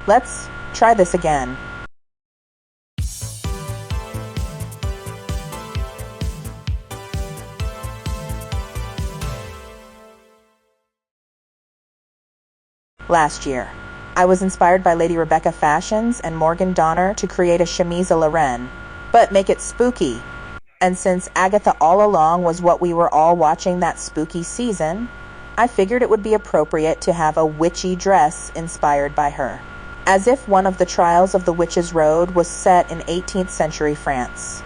Let's try this again. Last year, I was inspired by Lady Rebecca Fashions and Morgan Donner to create a chemise à la Reine, but make it spooky. And since Agatha All Along was what we were all watching that spooky season, I figured it would be appropriate to have a witchy dress inspired by her, as if one of the trials of the Witch's Road was set in 18th century France,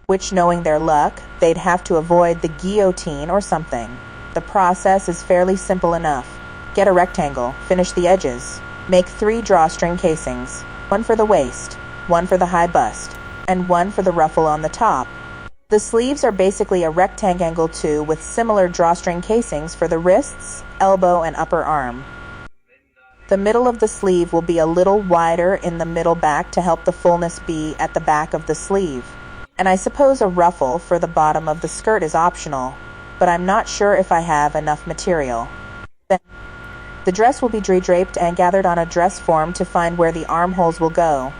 which, knowing their luck, they'd have to avoid the guillotine or something. The process is fairly simple enough. Get a rectangle, finish the edges, make 3 drawstring casings, 1 for the waist, 1 for the high bust, and 1 for the ruffle on the top. The sleeves are basically a rectangle too, with similar drawstring casings for the wrists, elbow, and upper arm. The middle of the sleeve will be a little wider in the middle back to help the fullness be at the back of the sleeve. And I suppose a ruffle for the bottom of the skirt is optional, but I'm not sure if I have enough material. Then the dress will be draped and gathered on a dress form to find where the armholes will go.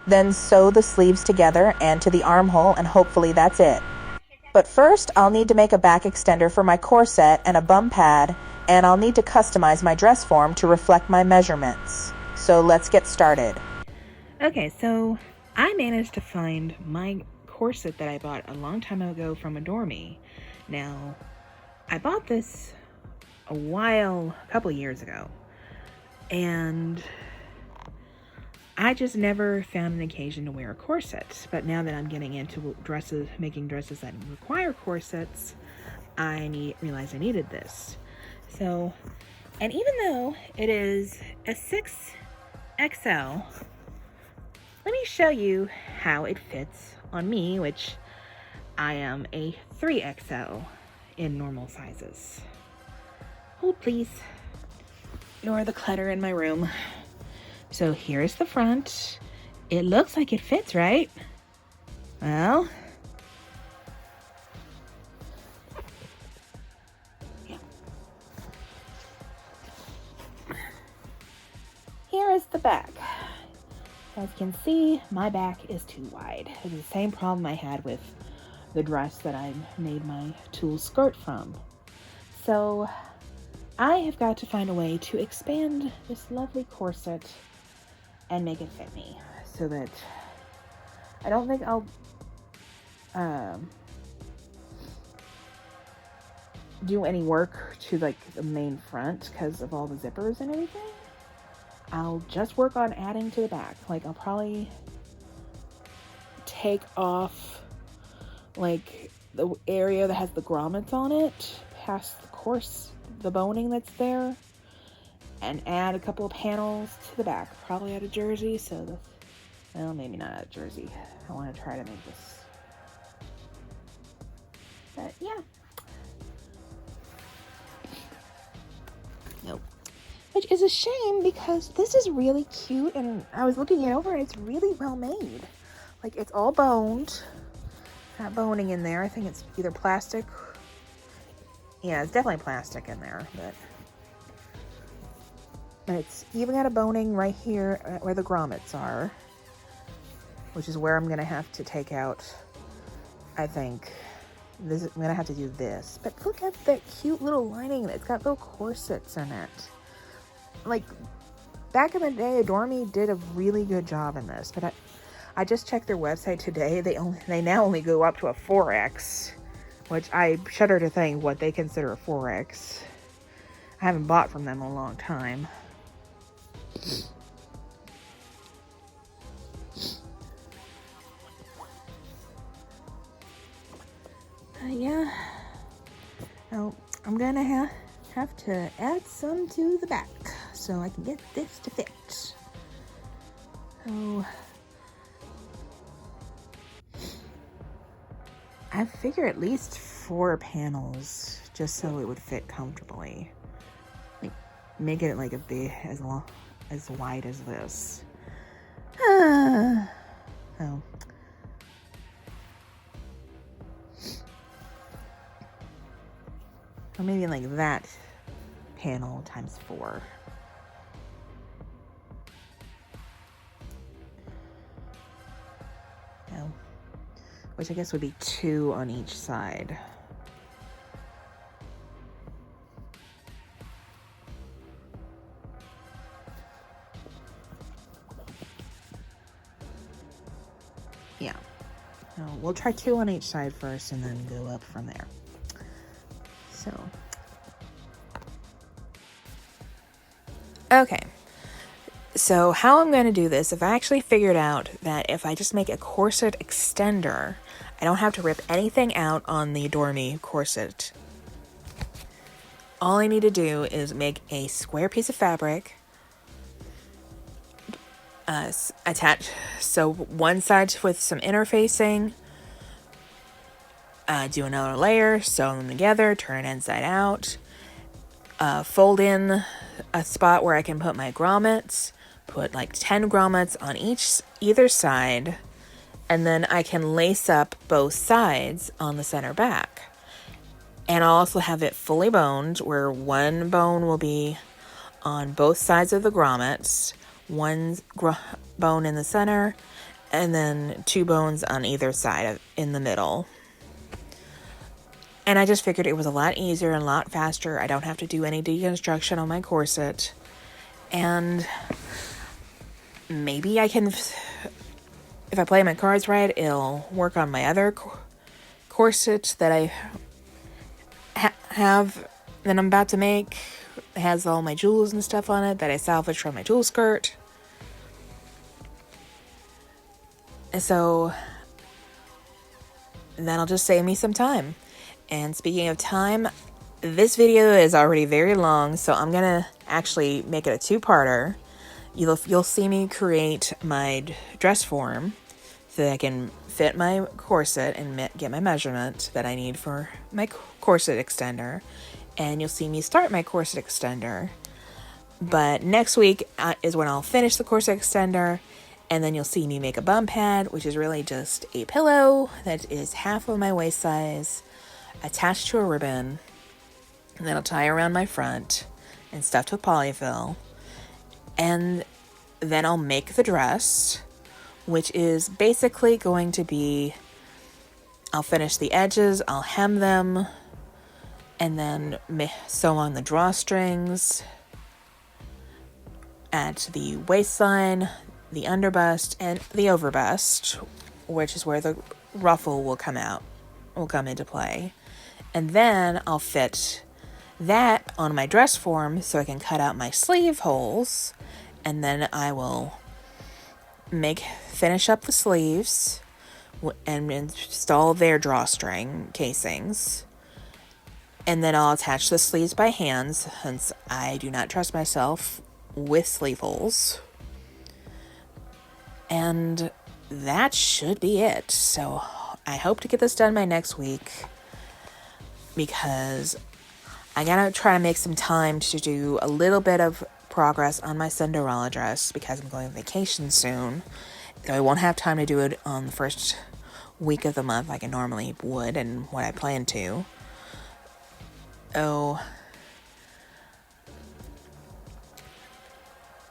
Then sew the sleeves together and to the armhole, and hopefully that's it. But first, I'll need to make a back extender for my corset and a bum pad, and I'll need to customize my dress form to reflect my measurements. So let's get started. Okay, so I managed to find my corset that I bought a long time ago from a dormie. Now, I bought this a couple years ago, and I just never found an occasion to wear a corset. But now that I'm getting into making dresses that require corsets, I realized I needed this. So, and even though it is a 6XL, let me show you how it fits on me, which I am a 3XL in normal sizes. Hold please. Ignore the clutter in my room. So here's the front. It looks like it fits, right? Well, yeah. Here is the back. As you can see, my back is too wide. It's the same problem I had with the dress that I made my tulle skirt from. So I have got to find a way to expand this lovely corset and make it fit me, so that I don't think I'll do any work to like the main front because of all the zippers and everything. I'll just work on adding to the back. Like, I'll probably take off like the area that has the grommets on it, past the boning that's there, and add a couple of panels to the back. Probably add a jersey, well, maybe not add a jersey. I want to try to make this. But yeah. Nope. Which is a shame because this is really cute, and I was looking it over and it's really well made. Like, it's all boned. Got boning in there. I think it's either plastic. Yeah, it's definitely plastic in there, but it's even got a boning right here where the grommets are, which is where I'm gonna have to take out, I think. I'm gonna have to do this. But look at that cute little lining. It's got little corsets in it. Like, back in the day, Dormy did a really good job in this, but I just checked their website today. They now only go up to a 4X, which I shudder to think what they consider a 4X. I haven't bought from them in a long time. Yeah. Now, I'm gonna have to add some to the back so I can get this to fit. So I figure at least 4 panels just so it would fit comfortably. Like, make it like as wide as this. Oh. Or maybe like that panel times 4. which I guess would be 2 on each side. Yeah. We'll try 2 on each side first and then go up from there. Okay. So how I'm going to do this, if I actually figured out that if I just make a corset extender, I don't have to rip anything out on the Adore Me corset. All I need to do is make a square piece of fabric, attach, so one side with some interfacing, do another layer, sew them together, turn it inside out, fold in a spot where I can put my grommets, put like 10 grommets on either side, and then I can lace up both sides on the center back. And I'll also have it fully boned, where one bone will be on both sides of the grommets, one bone in the center, and then 2 bones on either side in the middle. And I just figured it was a lot easier and a lot faster. I don't have to do any deconstruction on my corset. And maybe I can, if I play my cards right, it'll work on my other corset that I have, that I'm about to make. It has all my jewels and stuff on it that I salvaged from my jewel skirt. And so that'll just save me some time. And speaking of time, this video is already very long, so I'm gonna actually make it a 2-parter. You'll see me create my dress form so that I can fit my corset and get my measurement that I need for my corset extender. And you'll see me start my corset extender. But next week is when I'll finish the corset extender, and then you'll see me make a bum pad, which is really just a pillow that is half of my waist size, attached to a ribbon, and then I'll tie around my front and stuffed with polyfill. And then I'll make the dress, which is basically going to be, I'll finish the edges, I'll hem them, and then sew on the drawstrings at the waistline, the underbust, and the overbust, which is where the ruffle will come into play. And then I'll fit that on my dress form so I can cut out my sleeve holes, and then I will finish up the sleeves and install their drawstring casings. And then I'll attach the sleeves by hand, since I do not trust myself with sleeve holes. And that should be it. So I hope to get this done by next week, because I gotta try to make some time to do a little bit of progress on my Cinderella dress, because I'm going on vacation soon. So I won't have time to do it on the first week of the month like I normally would and what I plan to. Oh,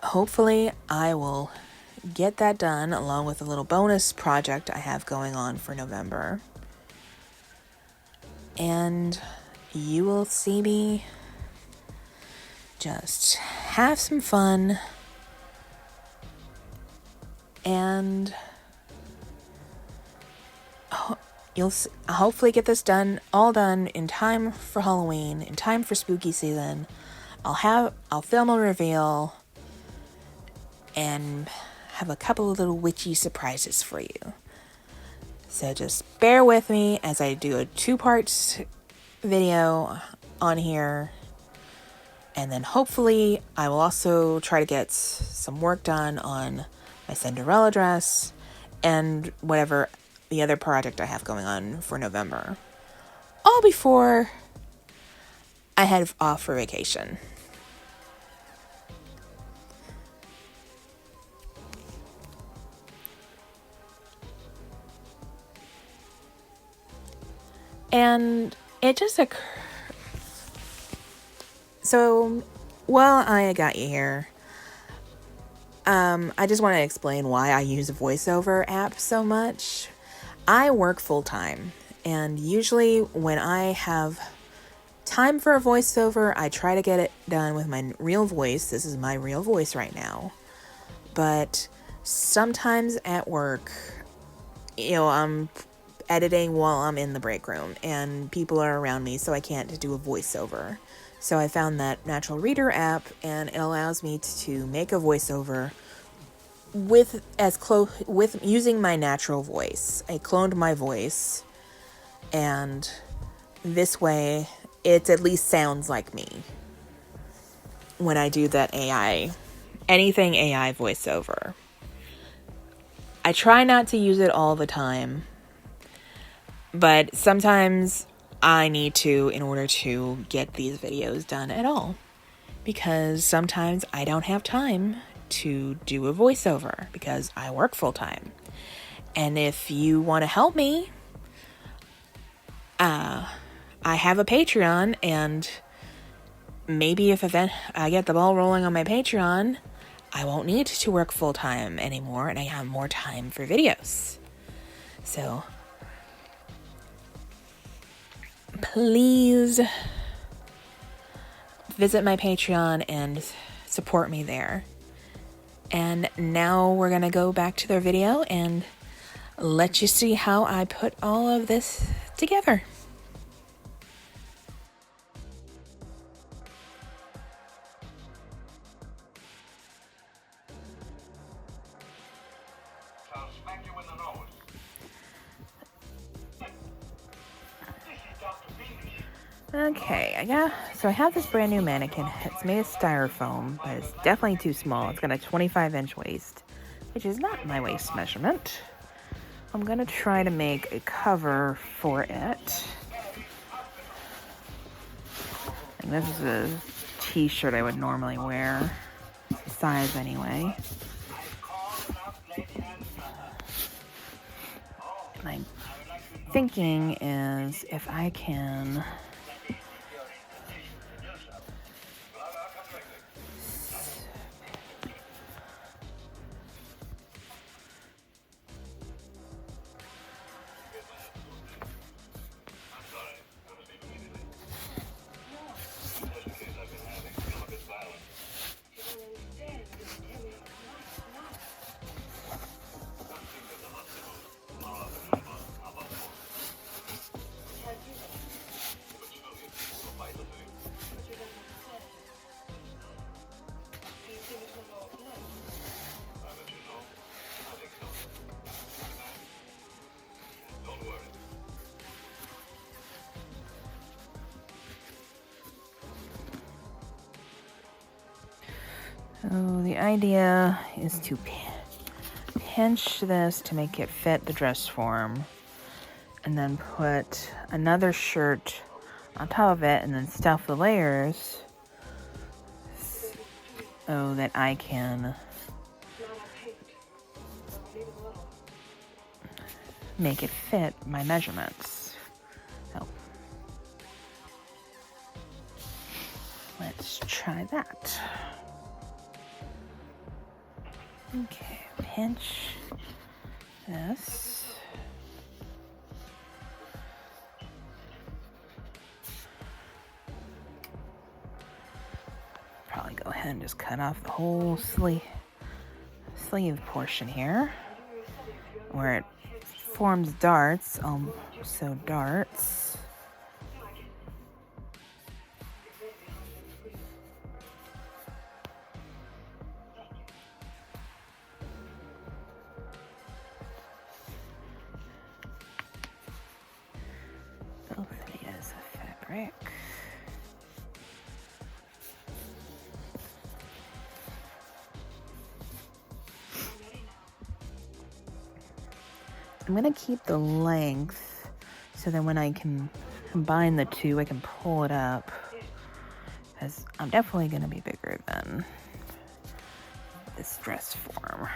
hopefully I will get that done, along with a little bonus project I have going on for November. And you will see me just have some fun and you'll hopefully get this all done in time for Halloween, in time for spooky season. I'll film a reveal and have a couple of little witchy surprises for you. So just bear with me as I do a 2-part video on here. And then hopefully I will also try to get some work done on my Cinderella dress and whatever the other project I have going on for November. All before I head off for vacation. And it just occurred. So, while I got you here, I just want to explain why I use a Voiceover app so much. I work full-time, and usually when I have time for a voiceover, I try to get it done with my real voice. This is my real voice right now. But sometimes at work, I'm editing while I'm in the break room and people are around me, so I can't do a voiceover. So I found that Natural Reader app, and it allows me to make a voiceover with using my natural voice. I cloned my voice, and this way it at least sounds like me when I do that anything AI voiceover. I try not to use it all the time, but sometimes I need to in order to get these videos done at all, because sometimes I don't have time to do a voiceover because I work full time. And if you want to help me, I have a Patreon, and maybe if I get the ball rolling on my Patreon, I won't need to work full time anymore and I have more time for videos. So please visit my Patreon and support me there. And now we're going to go back to their video and let you see how I put all of this together. Okay, so I have this brand new mannequin. It's made of styrofoam, but it's definitely too small. It's got a 25-inch waist, which is not my waist measurement. I'm gonna try to make a cover for it. And this is a t-shirt I would normally wear, size anyway. My thinking is if I can So the idea is to pinch this to make it fit the dress form, and then put another shirt on top of it, and then stuff the layers so that I can make it fit my measurements. So let's try that. Okay, pinch this. Probably go ahead and just cut off the whole sleeve portion here, where it forms darts, so darts. Both ideas of fabric. I'm going to keep the length so that when I can combine the two, I can pull it up, because I'm definitely going to be bigger than this dress form.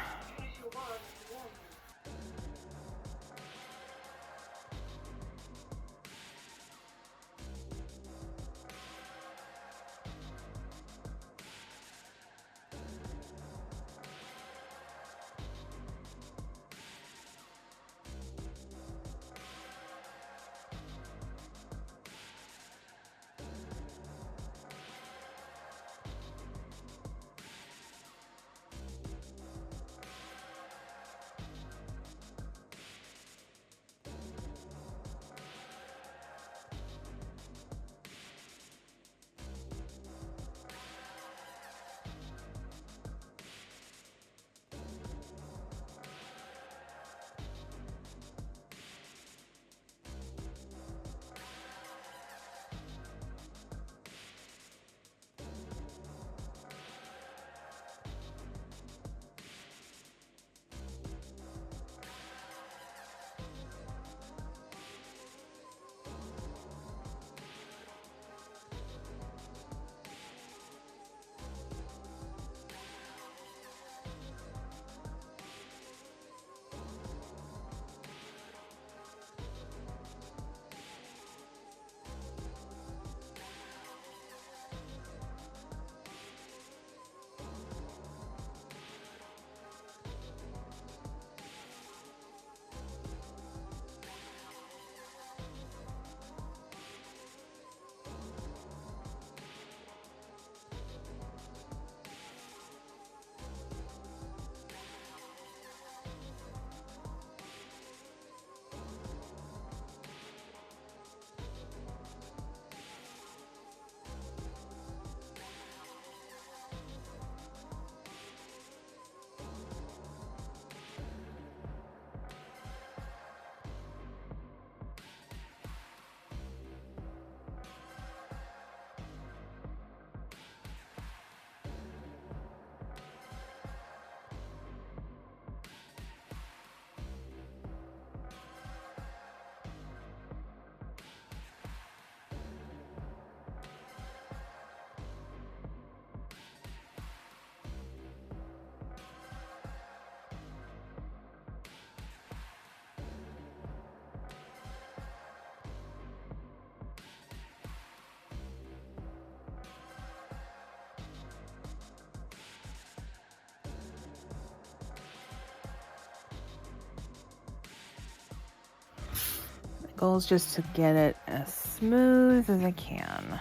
Goal is just to get it as smooth as I can.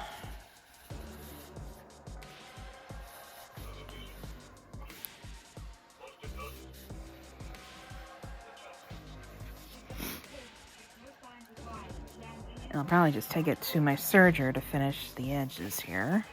And I'll probably just take it to my serger to finish the edges here.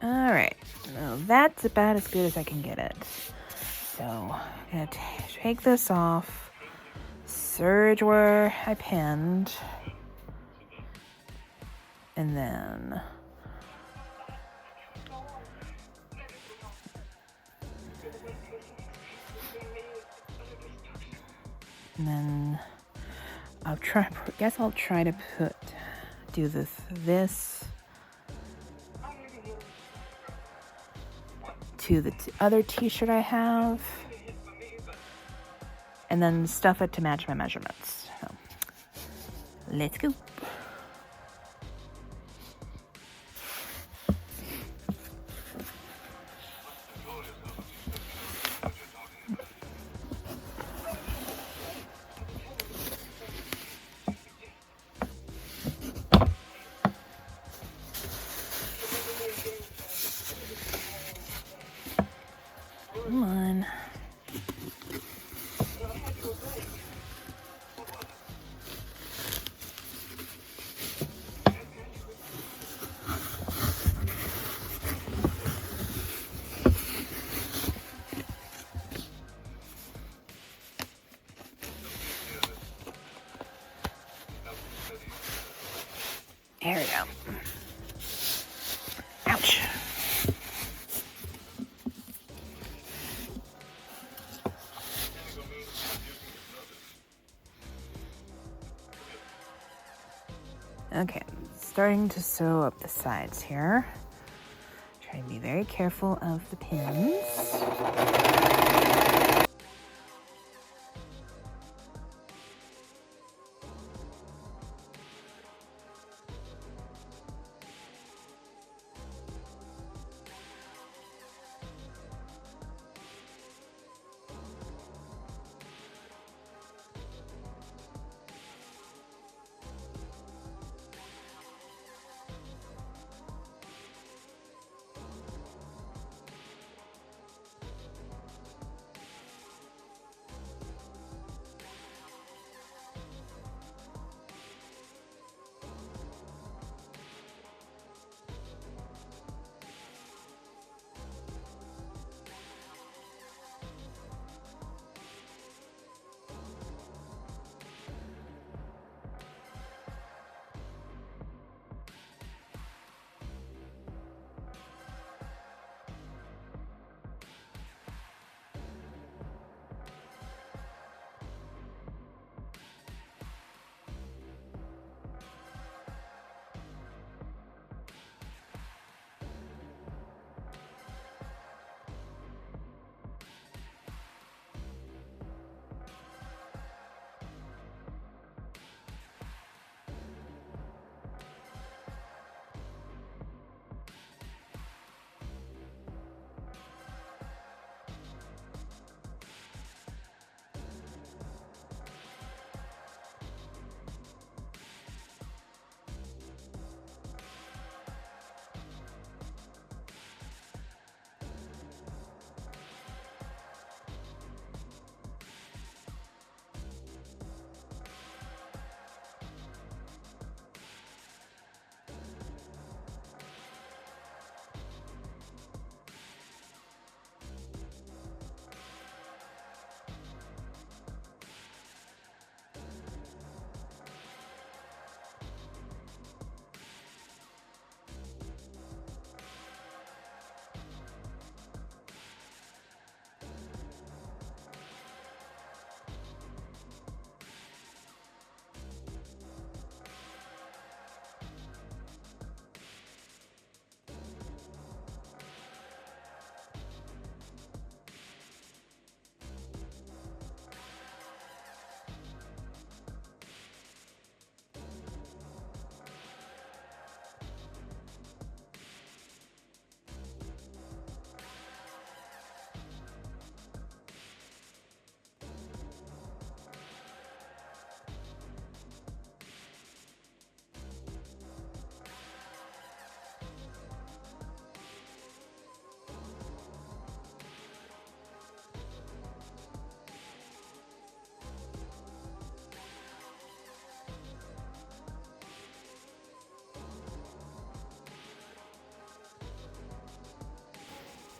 Alright, now that's about as good as I can get it. So, I'm gonna take this off, serge where I pinned, and then I'll try to do this to the other t-shirt I have, and then stuff it to match my measurements. So, let's go. Come on. There we go. Ouch. Okay, starting to sew up the sides here. Try to be very careful of the pins.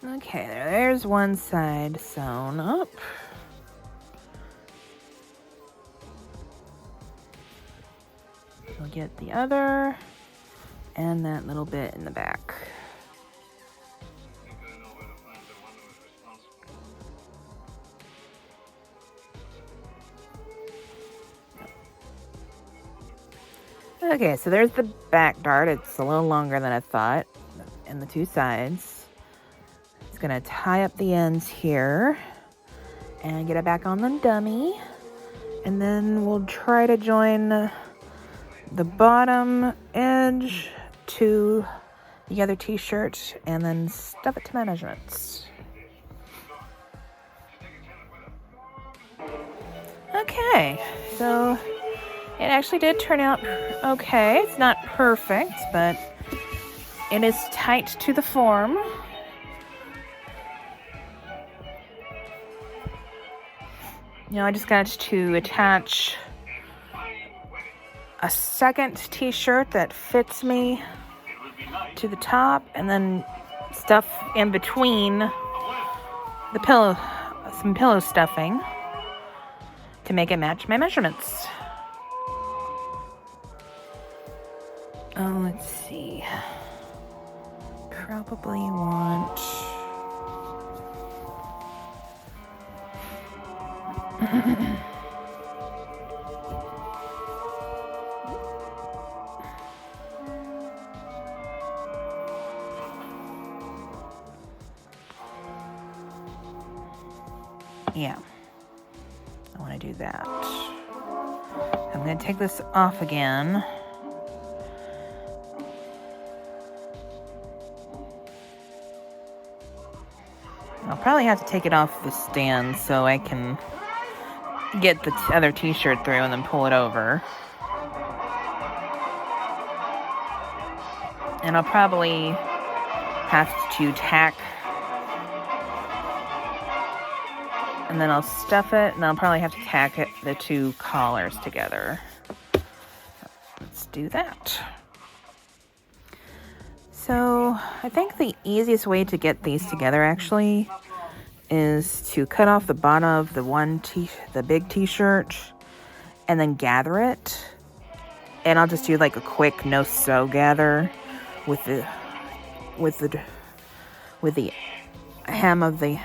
Okay, there's one side sewn up. We'll get the other and that little bit in the back. Okay, so there's the back dart. It's a little longer than I thought, and the two sides. It's gonna tie up the ends here and get it back on the dummy. And then we'll try to join the bottom edge to the other t-shirt and then stuff it to my measurements. Okay, so it actually did turn out okay. It's not perfect, but it is tight to the form. Now I just got to attach a second t-shirt that fits me to the top, and then stuff in between the pillow, some pillow stuffing to make it match my measurements. Oh, let's see. Probably want yeah, I want to do that. I'm going to take this off again. I'll probably have to take it off the stand so I can get the other t-shirt through and then pull it over. And I'll probably have to tack, and then I'll stuff it, and I'll probably have to tack it, the two collars together. Let's do that. So I think the easiest way to get these together actually is to cut off the bottom of the big t-shirt and then gather it. And I'll just do like a quick no-sew gather with the hem of the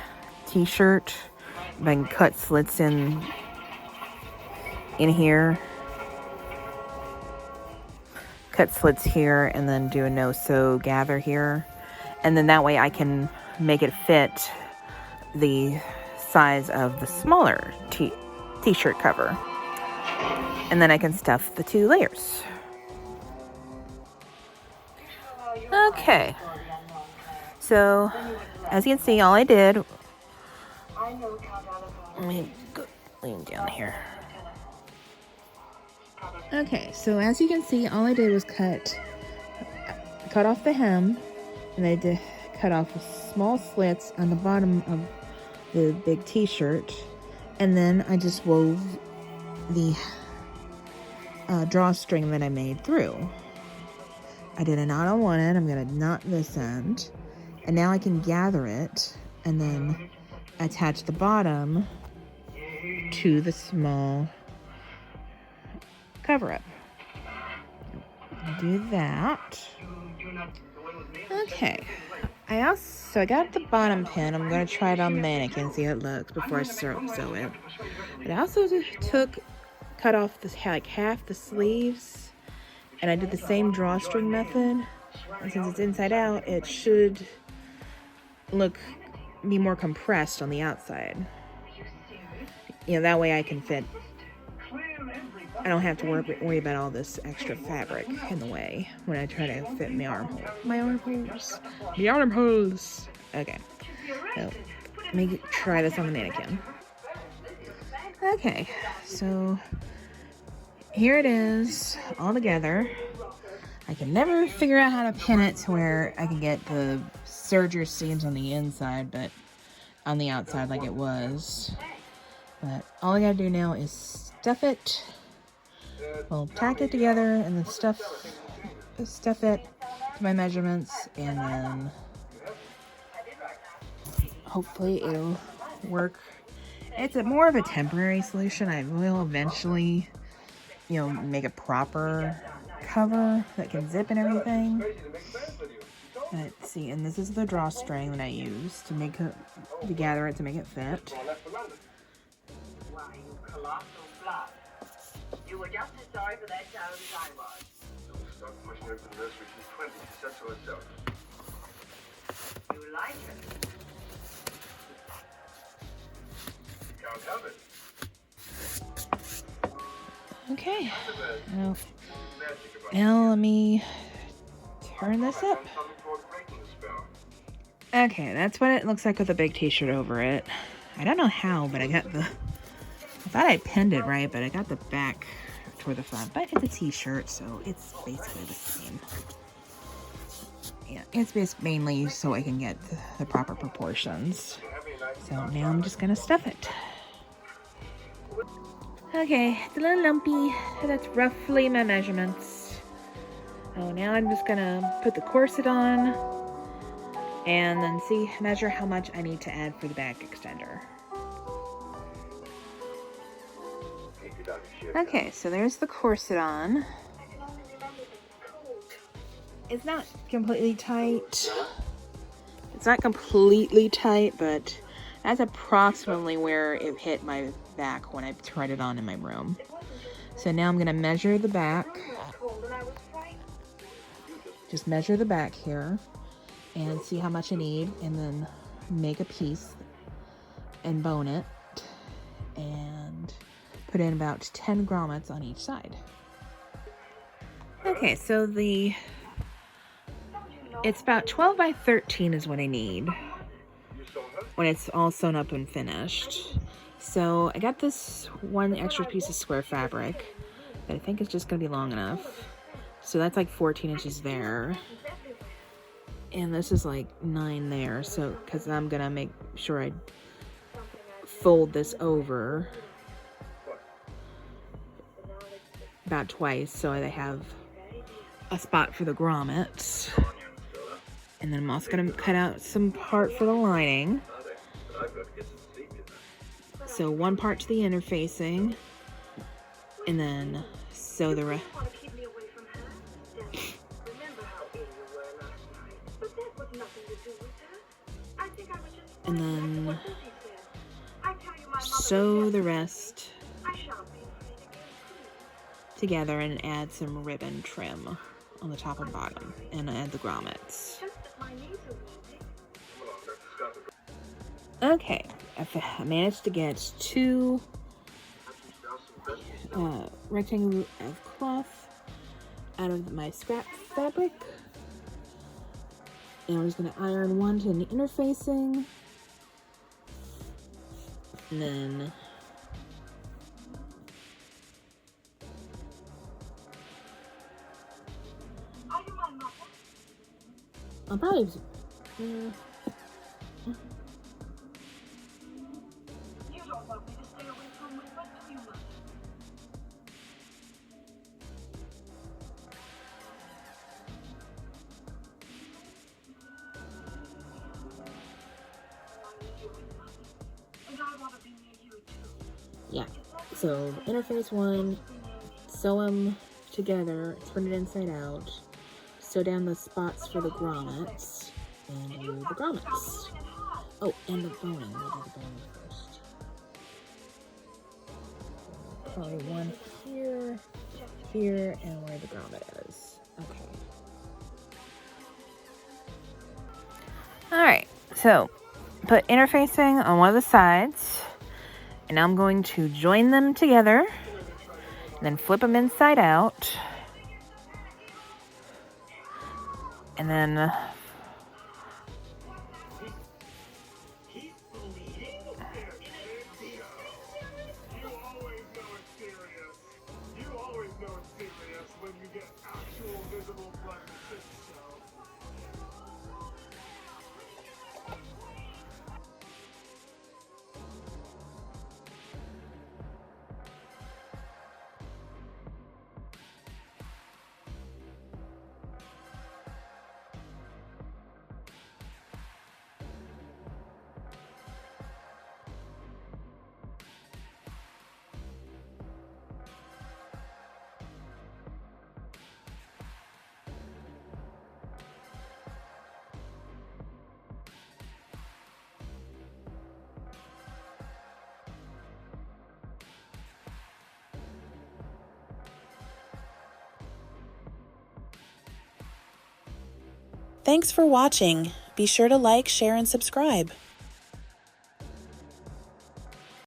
t-shirt. I can cut slits in here. Cut slits here and then do a no-sew gather here. And then that way I can make it fit the size of the smaller t-shirt cover. And then I can stuff the two layers. Okay. So, as you can see, all I did... Let me lean down here. Okay, so as you can see, all I did was cut off the hem, and I did cut off small slits on the bottom of the big t-shirt, and then I just wove the drawstring that I made through. I did a knot on one end. I'm going to knot this end, and now I can gather it and then attach the bottom to the small cover-up. Do that. Okay. I got the bottom pin. I'm going to try it on the mannequin, see how it looks before I sew it. But I also cut off half the sleeves, and I did the same drawstring method. And since it's inside out, it should be more compressed on the outside. That way I can fit. I don't have to worry about all this extra fabric in the way when I try to fit my armholes. Okay, so let me try this on the mannequin. Okay, so here it is all together. I can never figure out how to pin it to where I can get the serger seams on the inside, but on the outside like it was. But all I gotta do now is stuff it. We'll tack it together and then stuff it to my measurements, and then hopefully it'll work. It's more of a temporary solution. I will eventually, make a proper cover that can zip and everything. Let's see, and this is the drawstring that I use to gather it to make it fit. You were just as sorry for that child as I was. Stop pushing her from the nursery. She's 20. She said so herself. You like her. Can't help it. Okay. Now let me turn this up. Okay, that's what it looks like with a big t-shirt over it. I don't know how, but I thought I pinned it right, but I got the back toward the front. But it's a t-shirt, so it's basically the same. Yeah, it's mainly so I can get the proper proportions. So now I'm just gonna stuff it. Okay, it's a little lumpy. That's roughly my measurements. So now I'm just gonna put the corset on and then measure how much I need to add for the back extender. Okay, so there's the corset on. It's not completely tight. It's not completely tight, but that's approximately where it hit my back when I tried it on in my room. So now I'm gonna measure the back. Just measure the back here and see how much I need, and then make a piece and bone it and put in about 10 grommets on each side. Okay, so it's about 12 by 13 is what I need when it's all sewn up and finished. So I got this one extra piece of square fabric that I think is just gonna be long enough. So that's like 14 inches there. And this is like 9 there, so because I'm gonna make sure I fold this over about twice so I have a spot for the grommets. And then I'm also gonna cut out some part for the lining. So one part to the interfacing, and then sew the rest. And then sew the rest together and add some ribbon trim on the top and bottom, and add the grommets. Okay, I managed to get 2 rectangles of cloth out of my scrap fabric. And I'm just going to iron one to the interfacing. And then I'll probably yeah, so interface one, sew them together, turn it inside out, sew down the spots for the grommets, and do the grommets. Oh, and the boning. We'll do the boning first. Probably one here, here, and where the grommet is. Okay. Alright, so put interfacing on one of the sides, and I'm going to join them together, and then flip them inside out, and then Thanks for watching. Be sure to like, share, and subscribe.